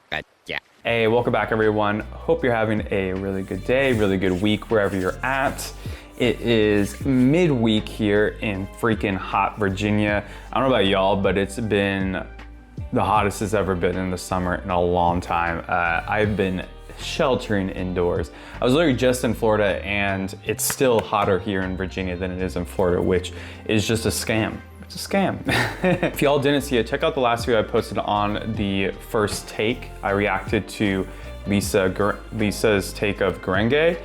Gotcha. Hey, welcome back everyone. Hope you're having a really good day, really good week wherever you're at. It is midweek here in freaking hot Virginia. I don't know about y'all, but it's been the hottest it's ever been in the summer in a long time. I've been sheltering indoors. I was literally just in Florida and it's still hotter here in Virginia than it is in Florida, which is just a scam. It's a scam. If y'all didn't see it, check out the last video I posted on the first take. I reacted to Lisa's take of Gurenge.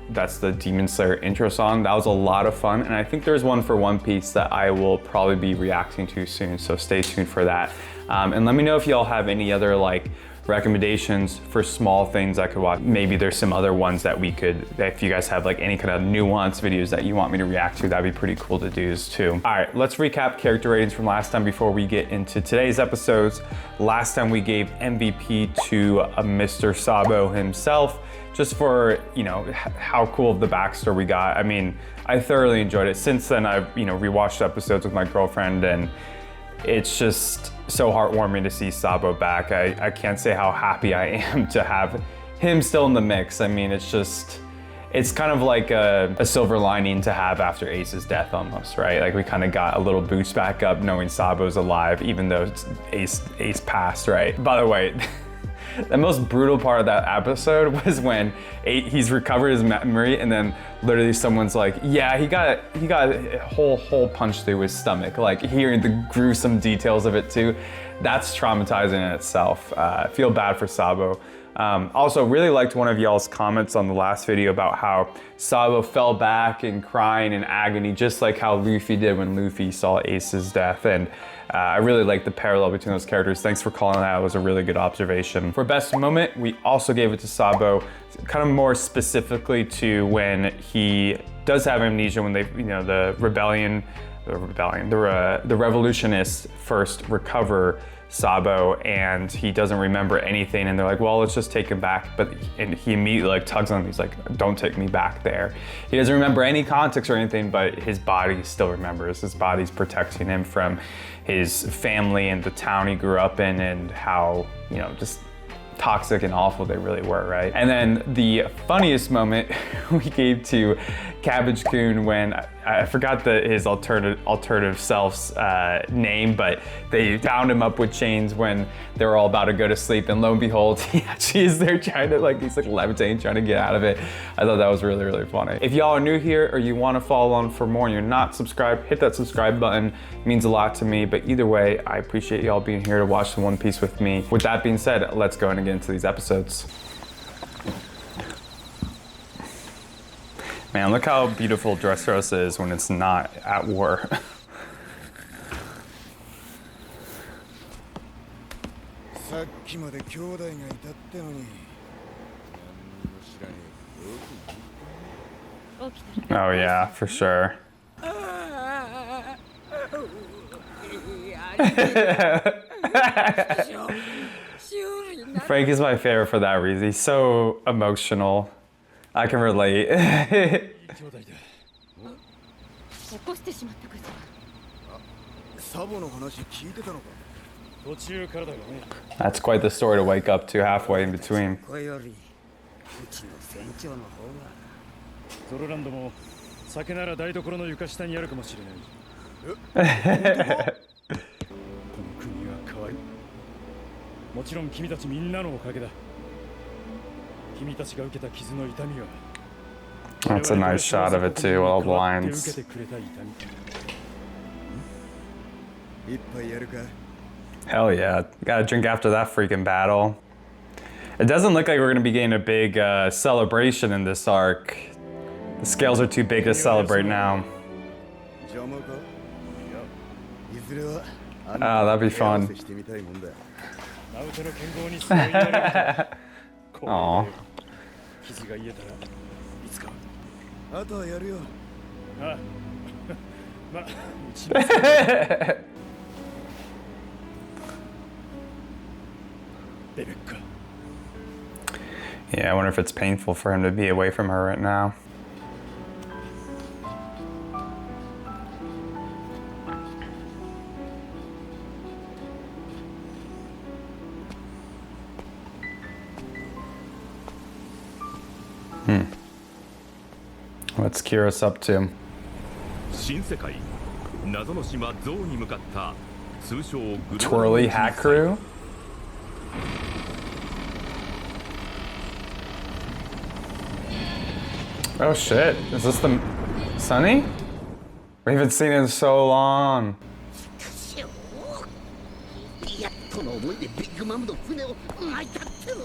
That's the Demon Slayer intro song. That was a lot of fun. And I think there's one for One Piece that I will probably be reacting to soon. So stay tuned for that. And let me know if y'all have any other like recommendations for small things I could watch. Maybe there's some other ones that we could, if you guys have like any kind of nuanced videos that you want me to react to, that'd be pretty cool to do too. All right, let's recap character ratings from last time before we get into today's episodes. Last time we gave MVP to Mr. Sabo himself, just for, you know, how cool of the backstory we got. I mean, I thoroughly enjoyed it. Since then, I've, you know, rewatched episodes with my girlfriend and it's just so heartwarming to see Sabo back. I can't say how happy I am to have him still in the mix. I mean, it's just, it's kind of like a silver lining to have after Ace's death almost, right? Like we kind of got a little boost back up knowing Sabo's alive, even though Ace passed, right? By the way, the most brutal part of that episode was when he's recovered his memory and then literally someone's like, yeah, he got a hole punched through his stomach. Like hearing the gruesome details of it too, that's traumatizing in itself. I feel bad for Sabo. Also really liked one of y'all's comments on the last video about how Sabo fell back and crying in agony, just like how Luffy did when Luffy saw Ace's death. And I really like the parallel between those characters. Thanks for calling that. It was a really good observation. For best moment, we also gave it to Sabo, kind of more specifically to when he does have amnesia, when they, you know, the revolutionists first recover Sabo and he doesn't remember anything and they're like, well, let's just take him back. And he immediately like tugs on him. He's like, don't take me back there. He doesn't remember any context or anything, but his body still remembers. His body's protecting him from his family and the town he grew up in and how, you know, just toxic and awful they really were, right? And then the funniest moment we gave to Cabbage Kun when I forgot his alternative self's name, but they bound him up with chains when they were all about to go to sleep, and lo and behold, he actually is there trying to he's like levitating, trying to get out of it. I thought that was really, really funny. If y'all are new here or you want to follow on for more and you're not subscribed, hit that subscribe button. It means a lot to me, but either way, I appreciate y'all being here to watch the One Piece with me. With that being said, let's go ahead and get into these episodes. Man, look how beautiful Dressrosa is when it's not at war. Oh yeah, for sure. Frank is my favorite for that reason. He's so emotional. I can relate. That's quite the story to wake up to halfway in between. That's a nice shot of it too, all the lines. Hell yeah, gotta drink after that freaking battle. It doesn't look like we're gonna be getting a big celebration in this arc. The scales are too big to celebrate now. Oh, that'd be fun. Aww. Yeah, I wonder if it's painful for him to be away from her right now. What's Kiros up to? Twirly hat crew? Oh shit, is this the Sunny? We haven't seen it in so long. やっとの思いでビッグマムの船を巻いたっての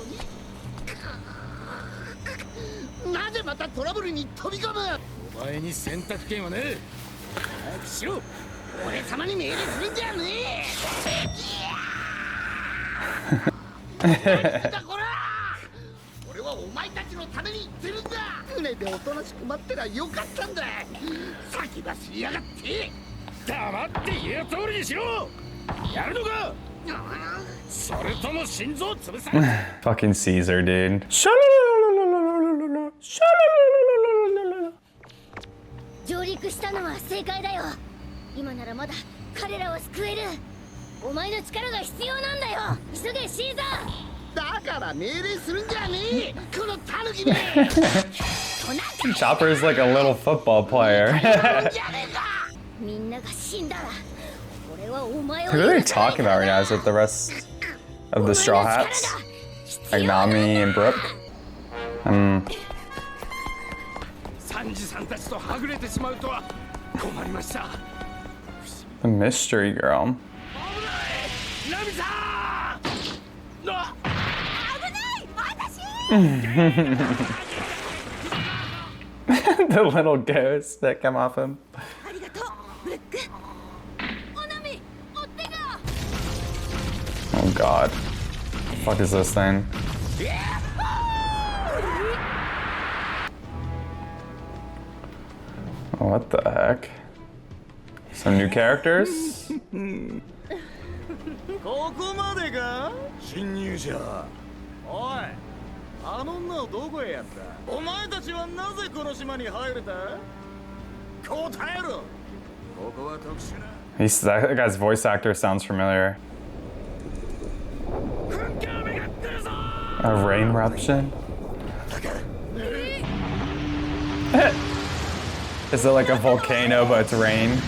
になぜまたトラブルに飛び込むお前に選択権はねえ早くしろ俺様に命令するんじゃねえだこら俺はお前たちのために言ってるんだ船でおとなしく待ってりゃよかったんだ先走りやがって黙って言う通りにしろやるのかFucking Caesar, dude. 上陸したのは正解だよ。今ならまだ彼らを救える。お前の力が必要なんだよ。急げシーザー。だから命令するんじゃねえ。このタヌキめ。Chopper is like a little football player. Who are they talking about right now? Is it the rest of the Straw Hats? Like Nami and Brooke? The mystery girl. The little ghosts that come off him. Oh god. The fuck is this thing? Oh, what the heck? Some new characters? That guy's voice actor sounds familiar. A rain eruption? Is it like a volcano but it's rain?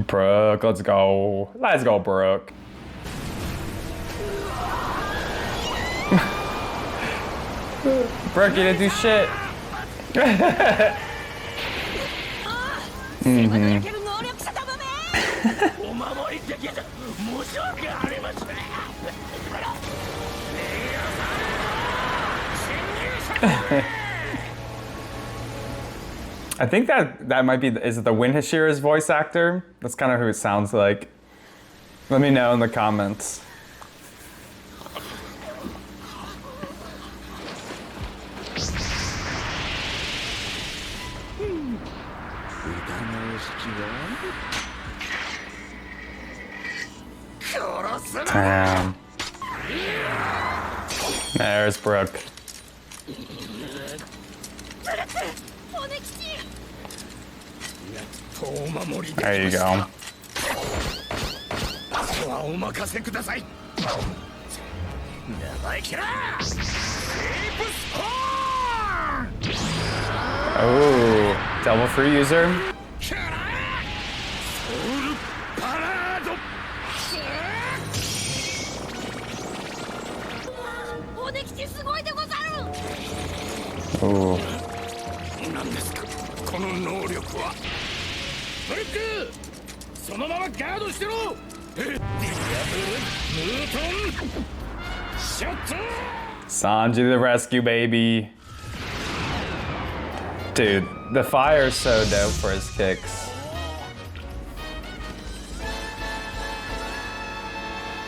Brooke, let's go. Let's go, Brooke. Brooke, you didn't do shit. I think that might be, is it the Win Hashira's voice actor? That's kind of who it sounds like. Let me know in the comments. Damn. There's Brooke. There you go. Oh, double free user. Ooh. Sanji to the rescue, baby. Dude, the fire is so dope for his kicks.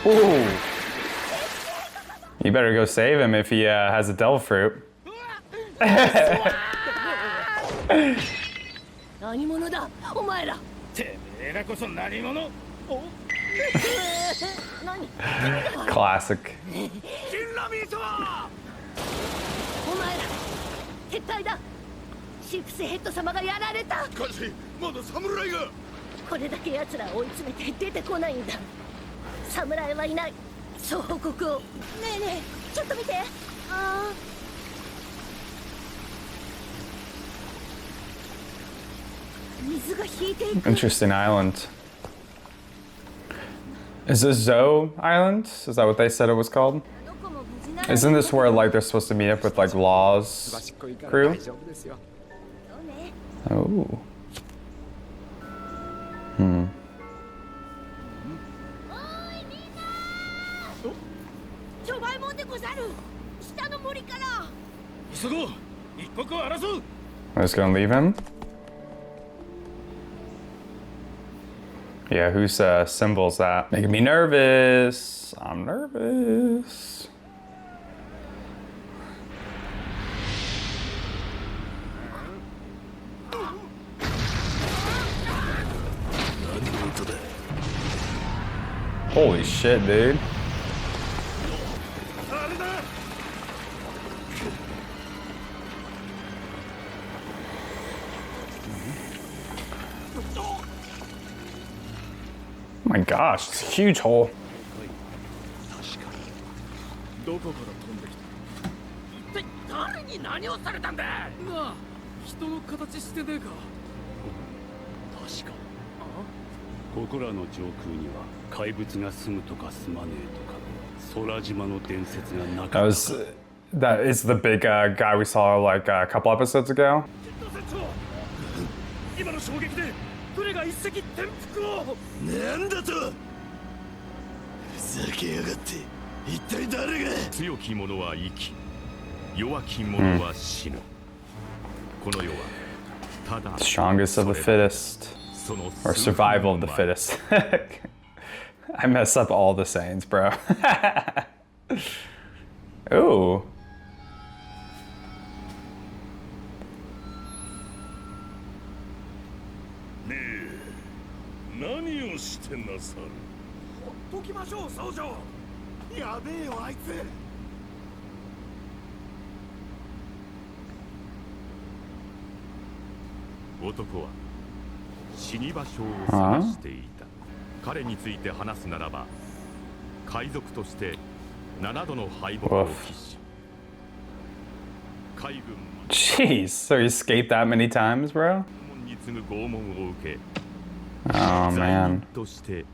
Ooh. You better go save him if he has a devil fruit. Classic. シープスヘッド様がやられた。しかしまだ侍が。これだけ奴らを追い詰めて出てこないんだ。侍はいない。そう報告を。ねえねえ、ちょっと見て。ああ。水が引いていく。 Interesting island. Is this Zou Island? Is that what they said it was called? Isn't this where like they're supposed to meet up with like Law's crew? Oh. Hmm. ちょばいもんでござる。下の森から。急ごう。一刻を争う。 I'm just gonna leave him. Yeah, whose symbol's that? Making me nervous. I'm nervous. Holy shit, dude. Oh my gosh, it's a huge hole. どこから飛んできた。一体誰に何をされたんだ。なあ、人の形してねえか。確か。ここらの上空には怪物が住むとか住まねえとか空島の伝説がなかった。That is the big guy we saw like a couple episodes ago. 今の衝撃で船が一隻転覆を。なんだと。ふざけやがって。一体誰が。強き者は生き、弱き者は死ぬ。この世はただ Strongest of the fittest. Or survival of the fittest. I mess up all the sayings, bro. Ooh. 何をしてなさる。ほっときましょう、総長。やべえよ、あいつ。男は死に場所を探していた。彼について話すならば、海賊として7度の敗北を喫し、海軍 Jeez, so he escaped that many times, bro? に次ぐ拷問を受け、 Oh man. として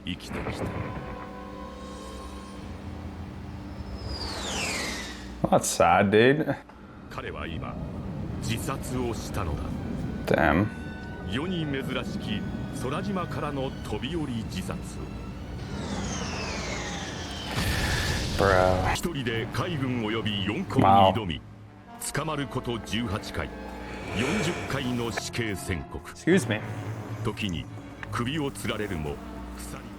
生きてきた。 Well, that's sad, dude. 彼は今自殺をしたのだ。 Damn. 世に珍しき空島からの飛び降り自殺。 Bro. 一人で海軍及び4校に挑み、捕まること18回、40回の死刑宣告。 Excuse me. 時に首を吊られるも、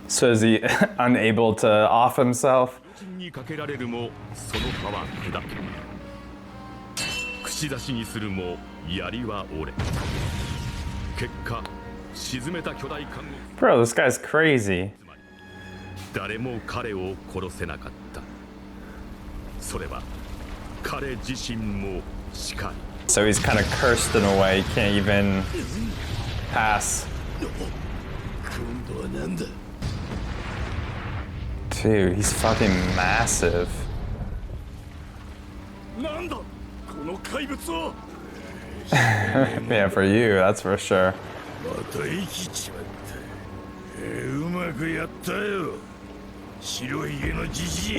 So is he unable to off himself? にかけられるもその葉は砕け、口出しにするも槍は折れ、結果沈めた巨大艦を Bro, this guy's crazy. 誰も彼を殺せなかった。それは彼自身もしかり。 So he's kind of cursed in a way. He can't even pass. 今度は何だ。 Dude, he's fucking massive. なんだこの怪物は。 Yeah, for you, that's for sure. また生きちまった。うまくやったよ。白い家のじじい。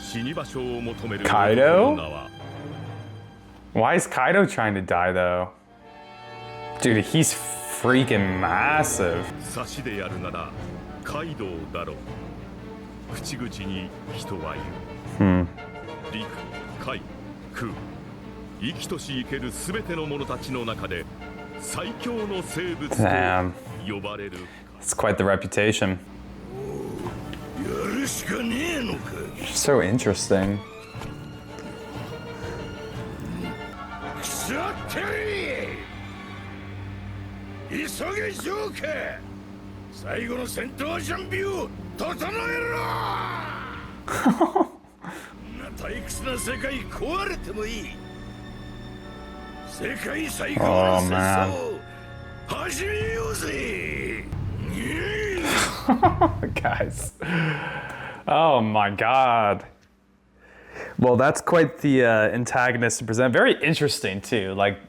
死に場所を求める Kaido? Why is Kaido trying to die though? Dude, he's freaking massive. 差しでやるならカイドウだろう。口々に人は言う。陸、海、空、生きとし生けるすべての者たちの中で最強の生物と呼ばれる。 It's quite the reputation. やるしかねえのか。 So interesting. さて急げジョーカー、最後の戦闘準備を整えろ。Oh man. Guys. Oh my god. Well, that's quite the antagonist to present. Very interesting too. Like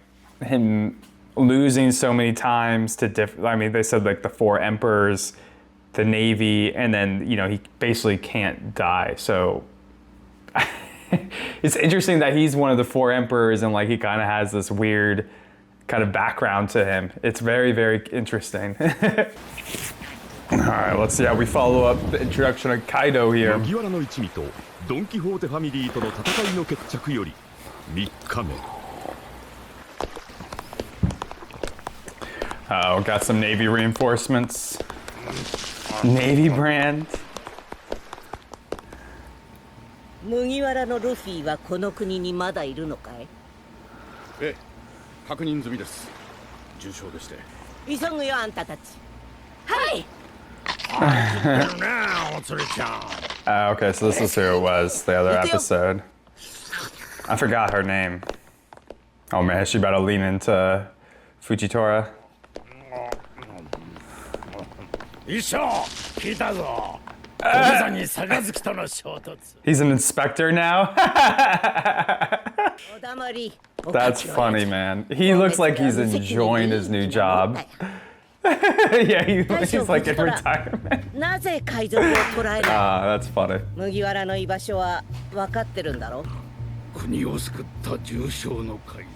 him losing so many times to I mean, they said like the 4 emperors, the navy, and then, you know, he basically can't die. So it's interesting that he's one of the 4 emperors and like he kind of has this weird kind of background to him. It's very, very interesting. All right, let's see how we follow up the introduction of Kaido here. Oh, got some Navy reinforcements. Navy brand. 麦わらのルフィはこの国にまだいるのかい？ええ、確認済みです。重傷でして。急ぐよあんたたち。はい。Okay, so this is who it was, the other episode. I forgot her name. Oh man, is she about to lean into Fujitora? He's an inspector now? That's funny, man. He looks like he's enjoying his new job. Yeah, he's like in retirement. Ah, that's funny. 麦わらの居場所は分かってるんだろ？国を救った重傷の会。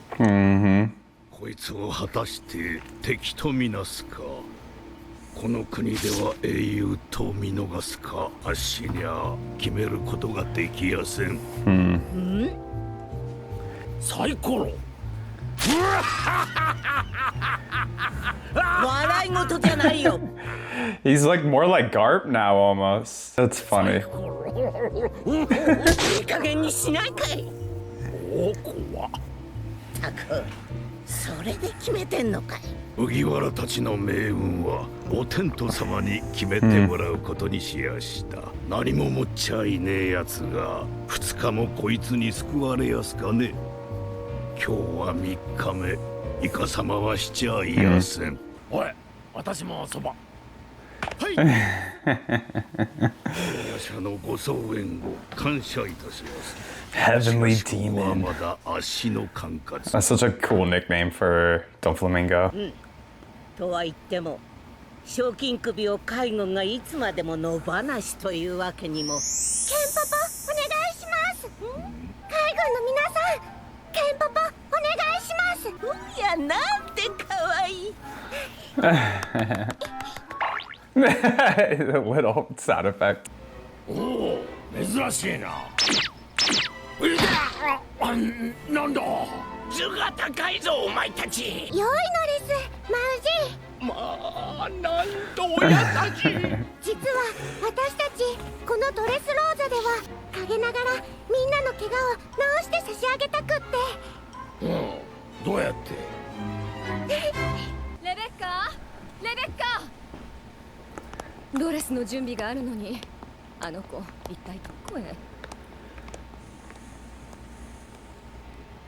こいつを果たして敵とみなすか。この国では英雄と見逃すか。あっしにゃ決めることができやせん。サイコロ。He's like more like Garp now almost. That's funny.麦わらたちの命運はお天道様に決めてもらうことにしやした。何も持っちゃいねえやつが2日もこいつに救われやすかね。今日は3日目。イカ様はしちゃいやせん。おい、私もそば。はい。御社のご総援を感謝いたします。Heavenly Demon. That's such a cool nickname for Doflamingo. とは言っても、賞金首を介護がいつまでも野放しというわけにも。ケンパパ、お願いします。海軍の皆さん、ケンパパ、お願いします。いや、なんて可愛い。The little sound effect. おお、珍しいな。なんだ。図が高いぞ、お前たち。良いのです、マウジ。まあ、なんと親たち。実は私たちこのドレスローザでは陰ながらみんなの怪我を治して差し上げたくって。どうやって？レベッカ、ドレスの準備があるのに、あの子一体どこへ？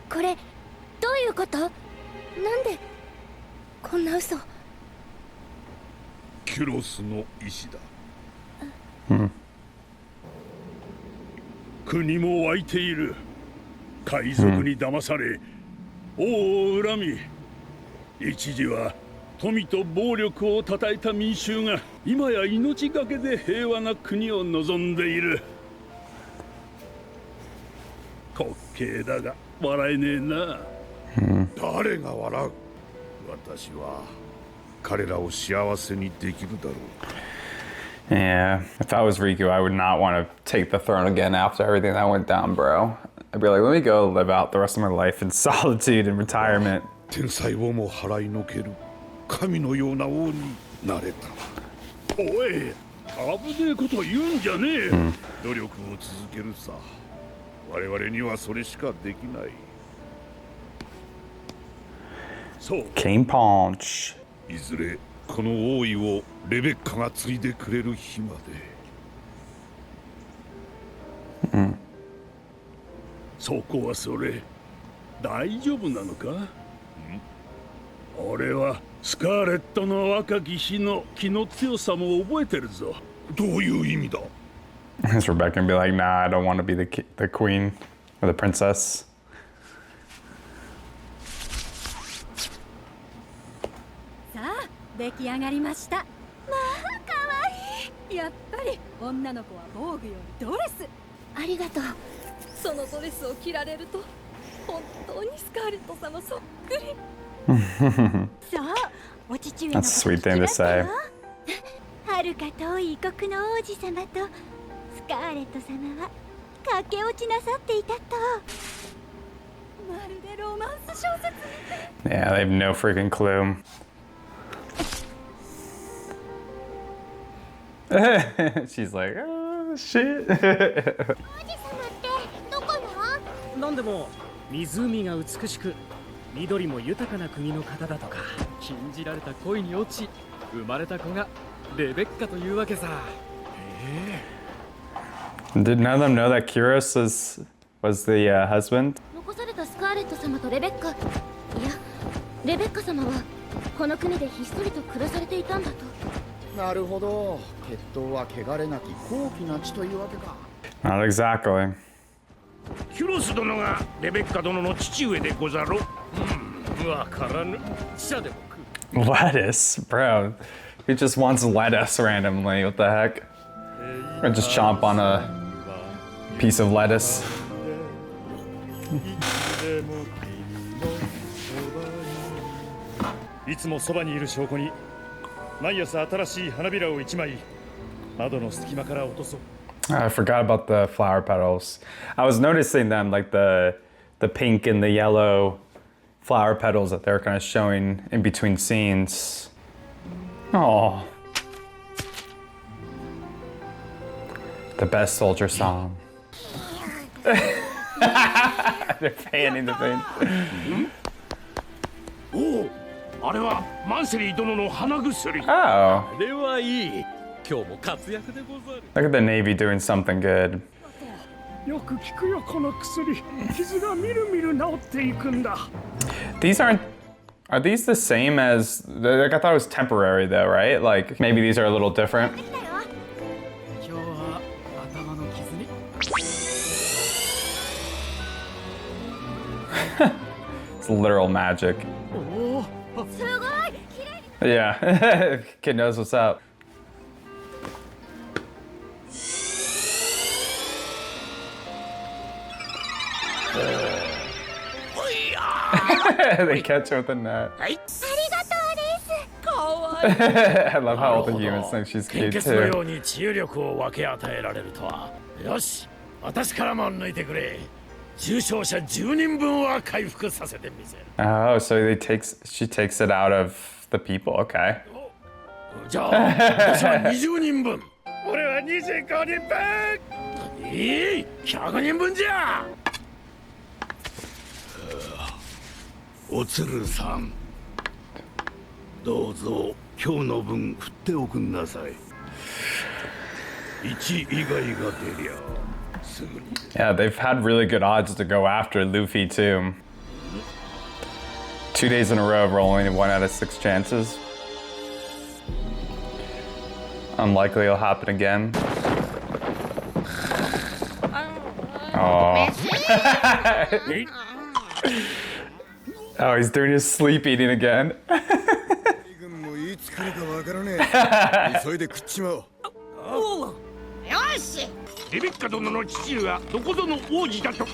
これどういうこと？なんでこんな嘘？キロスの意志だ。国も湧いている。海賊に騙され、王を恨み、一時は富と暴力をたたえた民衆が今や命がけで平和な国を望んでいる。滑稽だが笑えねえな。誰が笑う？私は彼らを幸せにできるだろう。Yeah, if I was Riku, I would not want to take the throne again after everything that went down, bro. I'd be like, let me go live out the rest of my life in solitude and retirement. 天才をも払いのける神のような王になれた。おい、危ねえこと言うんじゃねえ。努力を続けるさ。我々にはそれしかできない。そう。Cane Punch. いずれこの王位をレベッカが継いでくれる日まで。そこはそれ大丈夫なのか？俺はスカーレットの若き日の気の強さも覚えてるぞ。どういう意味だ？ Is Rebecca gonna be like, nah, I don't want to be the queen or the princess? さあ出来上がりました。まあ可愛い。やっぱり女の子は防具よりドレス。ありがとう。そのドレスを着られると本当にスカーレット様そっくり。そう、お父上 That's の a sweet thing to say. はるか遠い異国の王子様とスカーレット様は駆け落ちなさっていたと。まるでロマンス小説みたい。 Yeah, they have no freaking clue. She's like, oh shit. 王子様ってどこの？なんでも湖が美しく緑も豊かな国の方だとか禁じられた恋に落ち生まれた子がレベッカというわけさ。Did none of them know that Kiros was the husband? 残されたスカーレット様とレベッカ、いやレベッカ様はこの国でひっそりと暮らされていたんだと。なるほど。血統は汚れなき高貴な地というわけか。 Not exactly. キュロス殿がレベッカ殿の父上でござろう。わからぬ。記者でも食う。 Lettuce? Bro, he just wants lettuce randomly. What the heck? Or just chomp on a piece of lettuce. いつもそばにいる証拠に毎朝新しい花びらを一枚窓の隙間から落とそう。 I forgot about the flower petals. I was noticing them, like the pink and the yellow flower petals that they're kind of showing in between scenes. Oh, the best soldier song. They're fanning the thing. おお、あれはマンセリー殿の鼻薬。 Oh, あれはいい。今日も活躍でござる。 look at the Navy doing something good. よく効くよこの薬。傷がみるみる治っていくんだ。 These are these the same as, like I thought it was temporary though, right? Like maybe these are a little different. 今日は頭の傷に。 It's literal magic. すごい綺麗に。 Yeah, kid knows what's up. They catch her with a net. ありがとうです。可愛い。 I love how all the humans think she's 献 cute 血のよ too. うに治癒力を分け与えられるとは。よし、私からも抜いてくれ。重傷者10人分は回復させてみせる。 Oh, so she takes it out of the people. Okay. じゃあ、私は20人分。俺は25人分。いい、100人分じゃ。おつるさん、どうぞ今日の分振っておくんなさい。1以外が出りゃすぐに。 Yeah, they've had really good odds to go after Luffy too. 2 days in a row, rolling 1 out of 6 chances. Unlikely it'll happen again. Oh. Oh, he's doing his sleep eating again. 軍もいつ来るかわからねえ。急いで食っちまおう。よし。レベッカ殿の父上はどこぞの王子だと。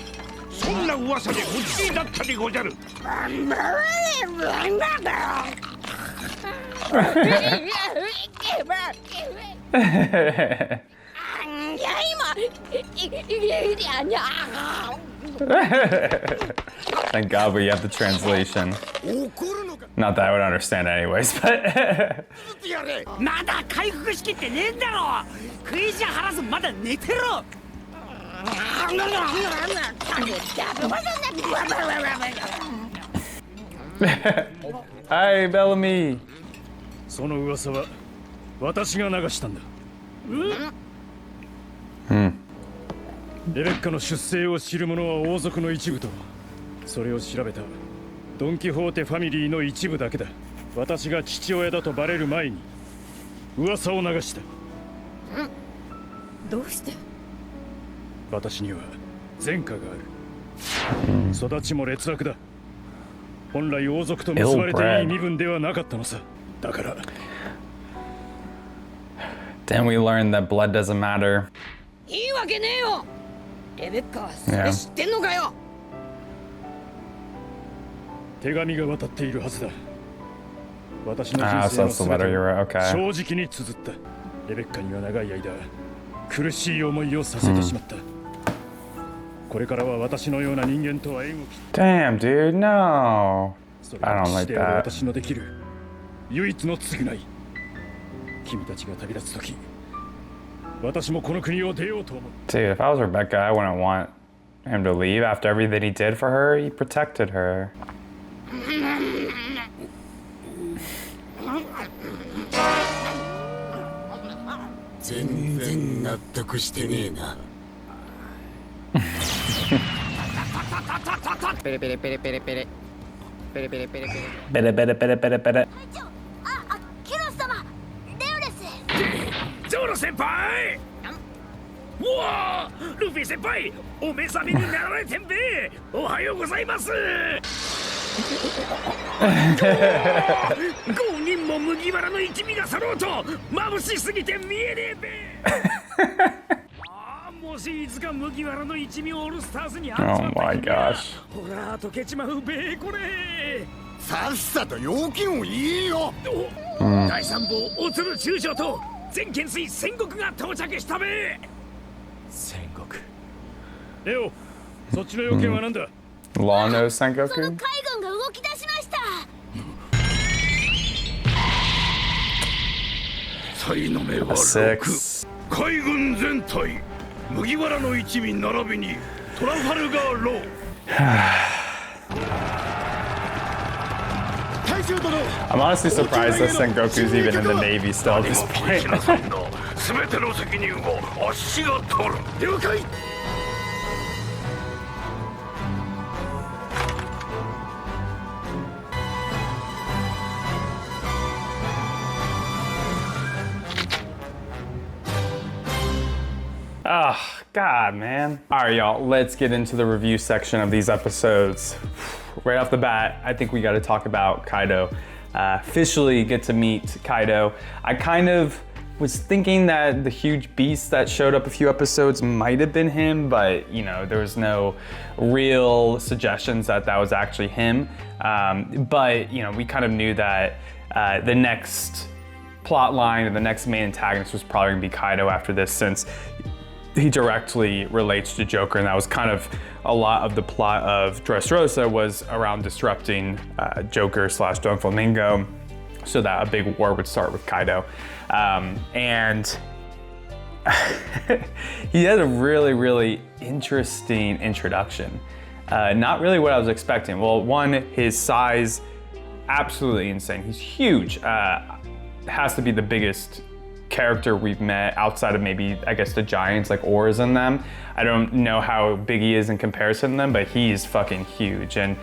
そんな噂で無事だったでござる。Thank God we have the translation. Not that I would understand anyways, but まだ回復しきってねえんだろ。食い意地晴らすまだ寝てろ。 Hi, Bellamy. その噂は私が流したんだ。レベッカの出生を知る者は王族の一部と、それを調べたドン・キホーテファミリーの一部だけだ。私が父親だとバレる前に噂を流した。どうして？私には前科がある。育ちも劣悪だ。本来王族と結ばれていい身分ではなかったのさ。だから。Then we learned that blood doesn't matter. いいわけねえよ。レベッカはそれ知ってんのかよ。手紙が渡っているはずだ。私の人生 so の that's the 全て letter, を you're right. Okay. 正直に綴った。レベッカには長い間苦しい思いをさせてしまった。これからは私のような人間とは縁を切って。 Damn, dude, no. それ I が don't 父 like である that. 私のできる唯一の償い。君たちが旅立つ時、私もこの国を出ようと思う。 Dude, if I was Rebecca, I wouldn't want him to leave after everything he did for her. He protected her. 全然納得してねえな。ペレペレペレペレペレペレペレペレペレ。Bada, bada, bada, bada, bada. キロス様、レオです。ゾロ先輩。うわあ、ルフィ先輩、お目覚めになられてんべ。おはようございます。5人も麦わらの一味が揃うと眩しすぎて見えねえべ。もしいつか麦わらの一味オールスターズに集まった Oh my gosh. ほら溶けちまうべこれ。さっさと要件を言えよ。第三坊おつる中将と全元帥戦国が到着したべ。戦国。レオ、そっちの要件は何だ。 Law knows その Sengoku? 海軍が動き出しました。才の目は 6. 海軍全体、麦わらの一味並びにトラファルガーロー。大将殿、 I'm honestly surprised that Sengoku's even in the Navy still at this point. すべての責任をあっしが取る。了解。Oh, God, man. All right, y'all, let's get into the review section of these episodes. Right off the bat, I think we got to talk about Kaido. Officially get to meet Kaido. I kind of was thinking that the huge beast that showed up a few episodes might have been him, but you know, there was no real suggestions that that was actually him. But you know, we kind of knew that the next plot line and the next main antagonist was probably gonna be Kaido after this, since he directly relates to Joker, and that was kind of a lot of the plot of Dressrosa was around disrupting Joker / Don Flamingo, so that a big war would start with Kaido. And he had a really, really interesting introduction. Not really what I was expecting. Well, one, his size, absolutely insane. He's huge. Has to be the biggest character we've met outside of maybe, I guess, the giants like Oars and them. I don't know how big he is in comparison to them, but he's fucking huge. And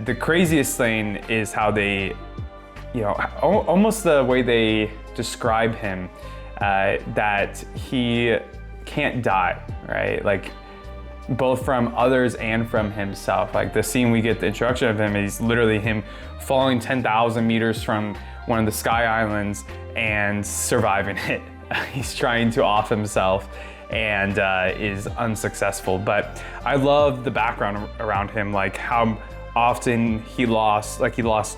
the craziest thing is how they, you know, almost the way they describe him, that he can't die, right? Like both from others and from himself. Like the scene we get the introduction of him is literally him falling 10,000 meters from one of the Sky Islands and surviving it. He's trying to off himself and is unsuccessful. But I love the background around him, like how often he lost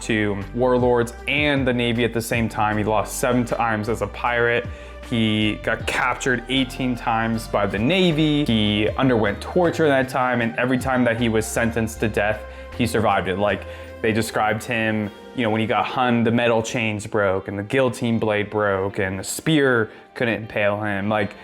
to warlords and the Navy at the same time. He lost 7 times as a pirate. He got captured 18 times by the Navy. He underwent torture that time, and every time that he was sentenced to death, he survived it. Like they described him, you know, when he got hung, the metal chains broke and the guillotine blade broke and the spear couldn't impale him. Like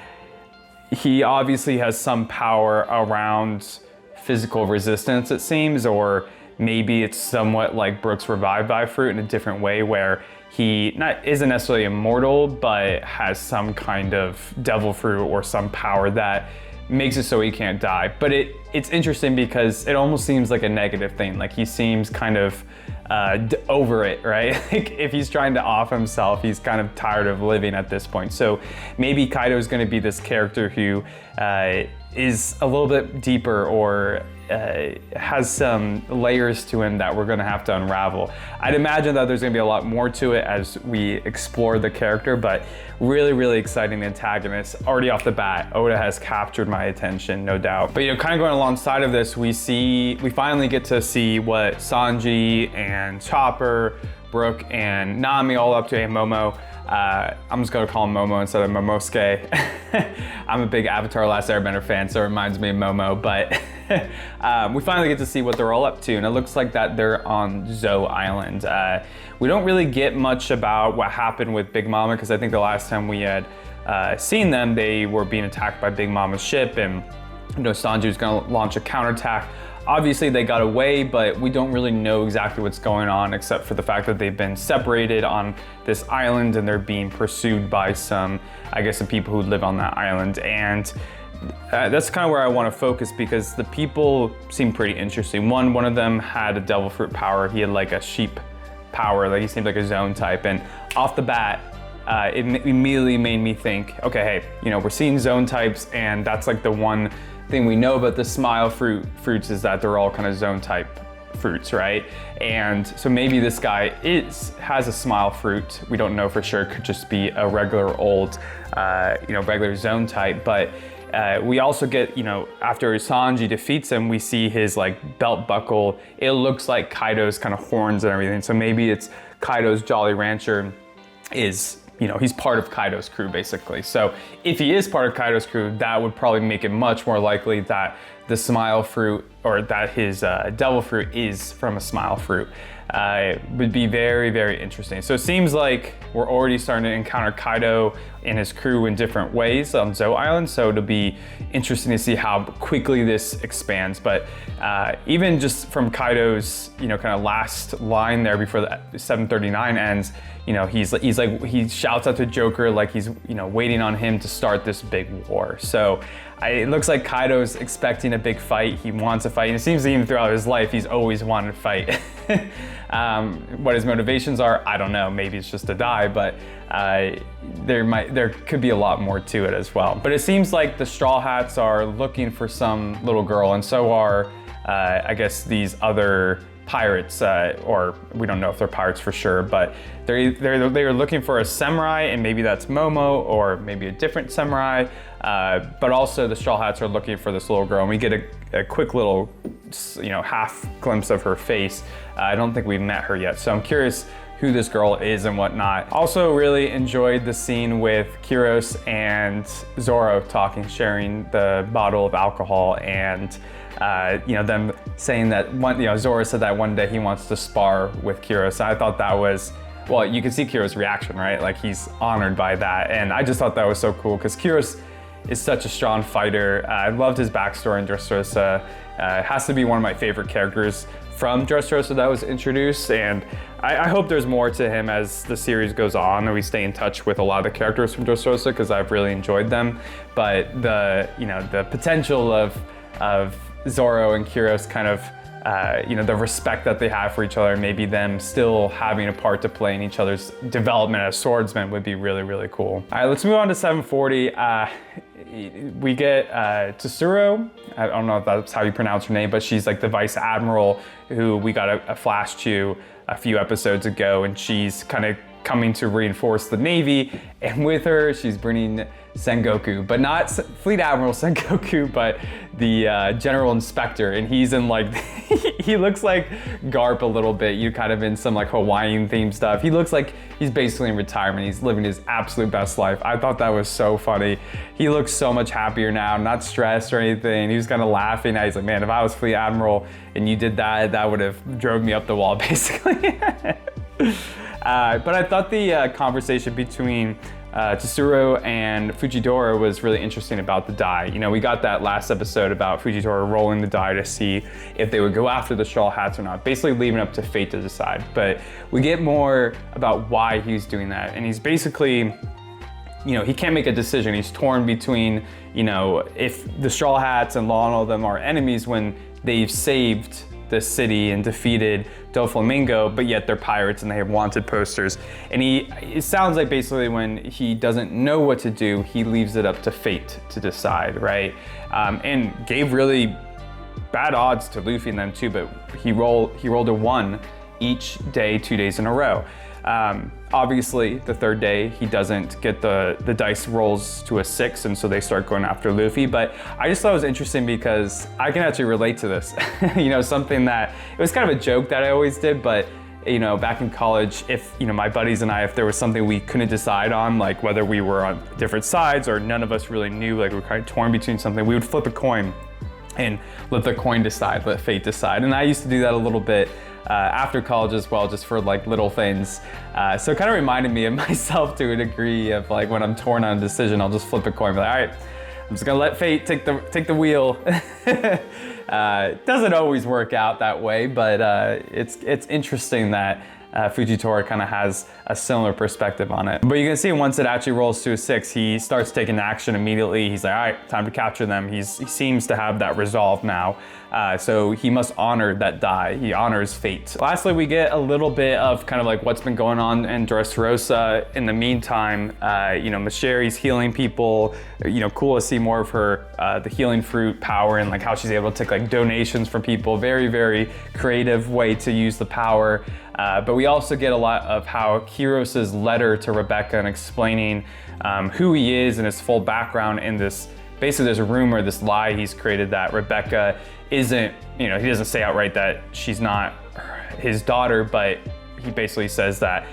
he obviously has some power around physical resistance, it seems, or maybe it's somewhat like Brook's revived by fruit in a different way, where he isn't necessarily immortal, but has some kind of devil fruit or some power that makes it so he can't die. But it's interesting because it almost seems like a negative thing. Like he seems kind of over it, right? Like if he's trying to off himself, he's kind of tired of living at this point. So maybe Kaido is going to be this character who is a little bit deeper or has some layers to him that we're going to have to unravel. I'd imagine that there's going to be a lot more to it as we explore the character, but really exciting antagonist. Already off the bat, Oda has captured my attention, no doubt. But you know, kind of going alongside of this, we finally get to see what Sanji and Chopper, Brook, and Nami all up to. And Momo, I'm just gonna call him Momo instead of Momosuke. I'm a big Avatar Last Airbender fan, so it reminds me of Momo, but we finally get to see what they're all up to, and it looks like that they're on Zou Island. We don't really get much about what happened with Big Mama, because I think the last time we had seen them, they were being attacked by Big Mama's ship, and you know, Sanji was gonna launch a counterattack. Obviously they got away, but we don't really know exactly what's going on except for the fact that they've been separated on this island and they're being pursued by some, I guess, some people who live on that island. And that's kind of where I want to focus because the people seem pretty interesting. One of them had a devil fruit power. He had like a sheep power, like he seemed like a zone type. And off the bat, it immediately made me think, okay, hey, you know, we're seeing zone types, and that's like the one thing we know about the smile fruits is that they're all kind of zone type fruits, right? And so maybe this guy has a smile fruit. We don't know for sure. It could just be a regular old, regular zone type. But we also get, you know, after Sanji defeats him, we see his like belt buckle. It looks like Kaido's kind of horns and everything. So maybe it's Kaido's Jolly Rancher is, you know, he's part of Kaido's crew basically. So if he is part of Kaido's crew, that would probably make it much more likely that the smile fruit or that his devil fruit is from a smile fruit. Would be very interesting. So it seems like we're already starting to encounter Kaido and his crew in different ways on Zou Island. So it'll be interesting to see how quickly this expands. But even just from Kaido's, you know, kind of last line there before the 739 ends, you know, he shouts out to Joker like he's, you know, waiting on him to start this big war. So it looks like Kaido's expecting a big fight. He wants a fight, and it seems even throughout his life he's always wanted to fight. What his motivations are, I don't know. Maybe it's just to die, but there could be a lot more to it as well. But it seems like the Straw Hats are looking for some little girl, and so are I guess these other pirates, or we don't know if they're pirates for sure, but they're looking for a samurai, and maybe that's Momo, or maybe a different samurai. But also the Straw Hats are looking for this little girl, and we get a quick little, you know, half glimpse of her face. I don't think we've met her yet, so I'm curious who this girl is and whatnot. Also really enjoyed the scene with Kiros and Zoro talking, sharing the bottle of alcohol, and you know, them saying that Zoro said that one day he wants to spar with Kiros. I thought that was, well, you can see Kiros' reaction, right? Like he's honored by that, and I just thought that was so cool because Kiros is such a strong fighter. I loved his backstory in Dressrosa. Has to be one of my favorite characters from Dressrosa that was introduced, and I hope there's more to him as the series goes on and we stay in touch with a lot of the characters from Dressrosa because I've really enjoyed them. But the potential of Zoro and Kiros kind of, the respect that they have for each other, maybe them still having a part to play in each other's development as swordsmen would be really cool. All right, let's move on to 740. We get Tsuru. I don't know if that's how you pronounce her name, but she's like the Vice Admiral who we got a flash to a few episodes ago, and she's kind of coming to reinforce the Navy, and with her she's bringing Sengoku, but not Fleet Admiral Sengoku, but the General Inspector, and he's in like, he looks like Garp a little bit, you kind of in some like Hawaiian themed stuff. He looks like he's basically in retirement, he's living his absolute best life. I thought that was so funny. He looks so much happier now, not stressed or anything. He was kind of laughing. He's like, man, if I was Fleet Admiral and you did that, that would have drove me up the wall, basically. But I thought the conversation between Tsuru and Fujitora was really interesting about the die. You know, we got that last episode about Fujitora rolling the die to see if they would go after the Straw Hats or not, basically leaving it up to fate to decide. But we get more about why he's doing that, and he's basically you know, he can't make a decision. He's torn between, you know, if the Straw Hats and Law and all of them are enemies when they've saved the city and defeated Doflamingo, but yet they're pirates and they have wanted posters. And it sounds like basically when he doesn't know what to do, he leaves it up to fate to decide, right? And gave really bad odds to Luffy and them too, but he rolled a 1 each day, 2 days in a row. Obviously, the third day, he doesn't get the dice rolls to a 6, and so they start going after Luffy. But I just thought it was interesting because I can actually relate to this. You know, something that, it was kind of a joke that I always did, but you know, back in college, if, you know, my buddies and I, if there was something we couldn't decide on, like whether we were on different sides or none of us really knew, like we were kind of torn between something, we would flip a coin and let the coin decide, let fate decide. And I used to do that a little bit after college as well, just for like little things. So it kind of reminded me of myself to a degree of like when I'm torn on a decision, I'll just flip a coin, be like, all right, I'm just gonna let fate take the wheel. It doesn't always work out that way, but it's interesting that Fujitora kind of has a similar perspective on it. But you can see once it actually rolls to a 6, he starts taking action immediately. He's like, all right, time to capture them. He seems to have that resolve now. So he must honor that die. He honors fate. Lastly, we get a little bit of kind of like what's been going on in Dressrosa in the meantime. You know, Masheri's healing people. You know, cool to see more of her, the healing fruit power and like how she's able to take like donations from people. Very, very creative way to use the power. But we also get a lot of how Kiros' letter to Rebecca and explaining who he is and his full background in this, basically this rumor, this lie he's created that Rebecca isn't, you know, he doesn't say outright that she's not his daughter, but he basically says that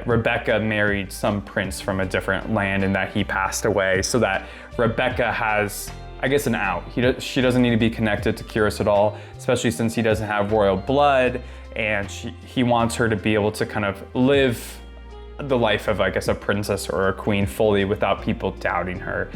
Rebecca married some prince from a different land and that he passed away, so that Rebecca has, I guess, an out. She doesn't need to be connected to Kyros at all, especially since he doesn't have royal blood, and he wants her to be able to kind of live the life of, I guess, a princess or a queen fully without people doubting her.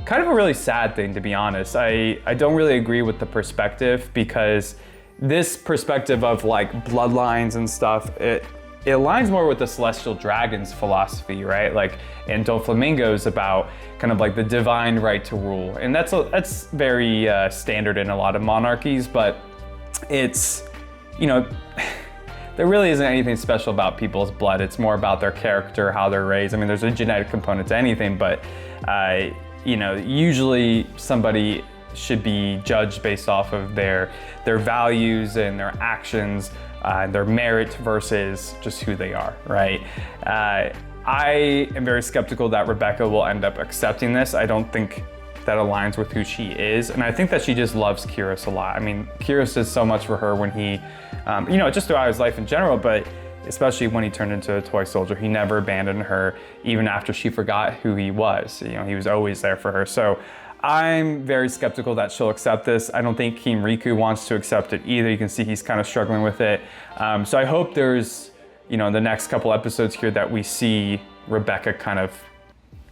Kind of a really sad thing, to be honest. I don't really agree with the perspective, because this perspective of like bloodlines and stuff, it aligns more with the Celestial Dragon's philosophy, right? Like, and Doflamingo's about kind of like the divine right to rule. And that's very standard in a lot of monarchies, but it's, you know, there really isn't anything special about people's blood. It's more about their character, how they're raised. I mean, there's a genetic component to anything, but you know, usually somebody should be judged based off of their values and their actions, their merit versus just who they are, right? I am very skeptical that Rebecca will end up accepting this. I don't think that aligns with who she is, and I think that she just loves Kyros a lot. I mean, Kyros did so much for her when he, you know, just throughout his life in general, but especially when he turned into a toy soldier. He never abandoned her, even after she forgot who he was. You know, he was always there for her. So I'm very skeptical that she'll accept this. I don't think King Riku wants to accept it either. You can see he's kind of struggling with it. So I hope there's, you know, in the next couple episodes here that we see Rebecca kind of,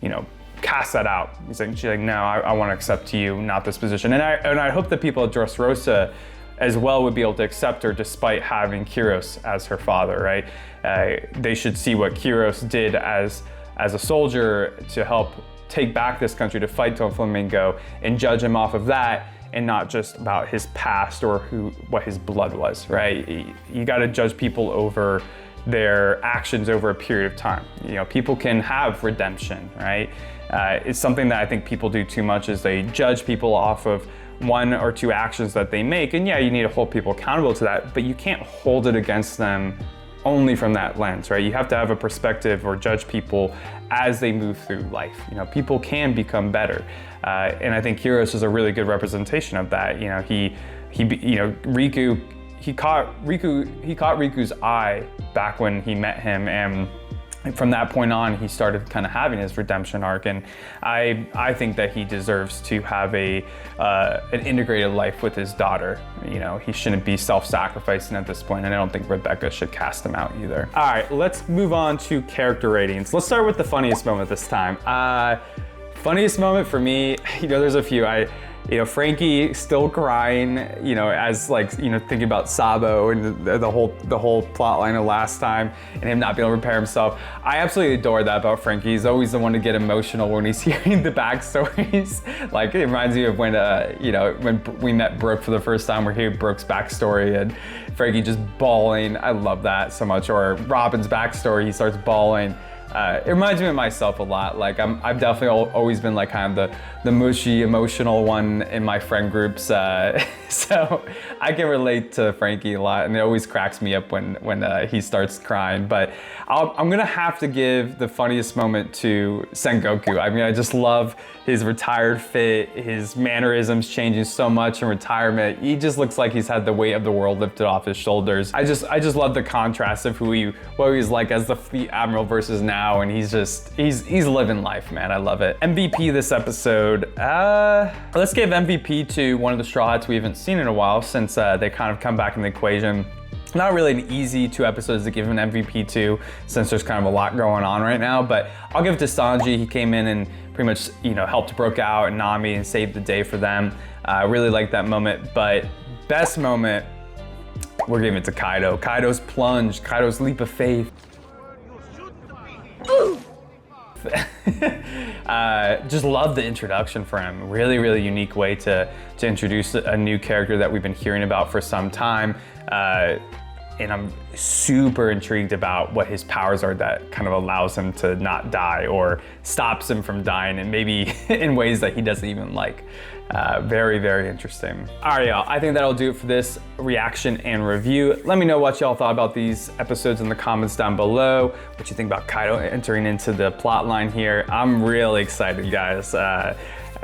you know, cast that out. She's like, no, I want to accept you, not this position. And I hope the people at Dressrosa as well would be able to accept her despite having Kyros as her father, right? They should see what Kyros did as a soldier to help take back this country, to fight Doflamingo, and judge him off of that, and not just about his past or what his blood was, right? You got to judge people over their actions over a period of time. You know, people can have redemption, right? It's something that I think people do too much, is they judge people off of 1 or 2 actions that they make. And yeah, you need to hold people accountable to that, but you can't hold it against them only from that lens, right? You have to have a perspective or judge people as they move through life. You know, people can become better. And I think Kyros is a really good representation of that. You know, you know, Riku, he caught Riku's eye back when he met him, and from that point on, he started kind of having his redemption arc, and I think that he deserves to have an integrated life with his daughter. You know, he shouldn't be self-sacrificing at this point, and I don't think Rebecca should cast him out either. All right, let's move on to character ratings. Let's start with the funniest moment this time. Funniest moment for me, you know, there's a few. You know, Frankie still crying, you know, as like, you know, thinking about Sabo and the whole plot line of last time and him not being able to repair himself. I absolutely adore that about Frankie. He's always the one to get emotional when he's hearing the backstories. Like, it reminds me of when, you know, when we met Brooke for the first time, we're hearing Brooke's backstory and Frankie just bawling. I love that so much. Or Robin's backstory, he starts bawling. It reminds me of myself a lot. Like I've definitely always been like kind of the mushy, emotional one in my friend groups. So I can relate to Frankie a lot, and it always cracks me up when he starts crying. But I'm gonna have to give the funniest moment to Sengoku. I mean, I just love his retired fit, his mannerisms changing so much in retirement. He just looks like he's had the weight of the world lifted off his shoulders. I just love the contrast of what he was like as the fleet admiral versus now, and he's living life, man. I love it. MVP this episode. Let's give MVP to one of the Straw Hats we haven't seen in a while, since they kind of come back in the equation. Not really an easy 2 episodes to give an MVP to, since there's kind of a lot going on right now, but I'll give it to Sanji. He came in and pretty much, you know, helped Brooke out and Nami and saved the day for them. I really like that moment, but best moment, we're giving it to Kaido. Kaido's plunge, Kaido's leap of faith. Just love the introduction for him. Really, really unique way to introduce a new character that we've been hearing about for some time. And I'm super intrigued about what his powers are that kind of allows him to not die or stops him from dying, and maybe in ways that he doesn't even like. Very, very interesting. All right, y'all, I think that'll do it for this reaction and review. Let me know what y'all thought about these episodes in the comments down below. What you think about Kaido entering into the plot line here. I'm really excited, guys.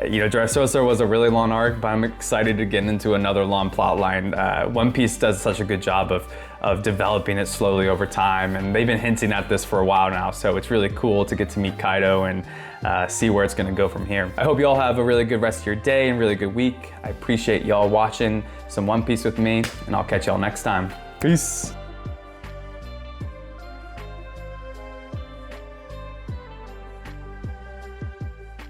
You know, Dressrosa was a really long arc, but I'm excited to get into another long plot line. One Piece does such a good job of developing it slowly over time, and they've been hinting at this for a while now, so it's really cool to get to meet Kaido and see where it's gonna go from here. I hope you all have a really good rest of your day and really good week. I appreciate y'all watching some One Piece with me, and I'll catch y'all next time. Peace.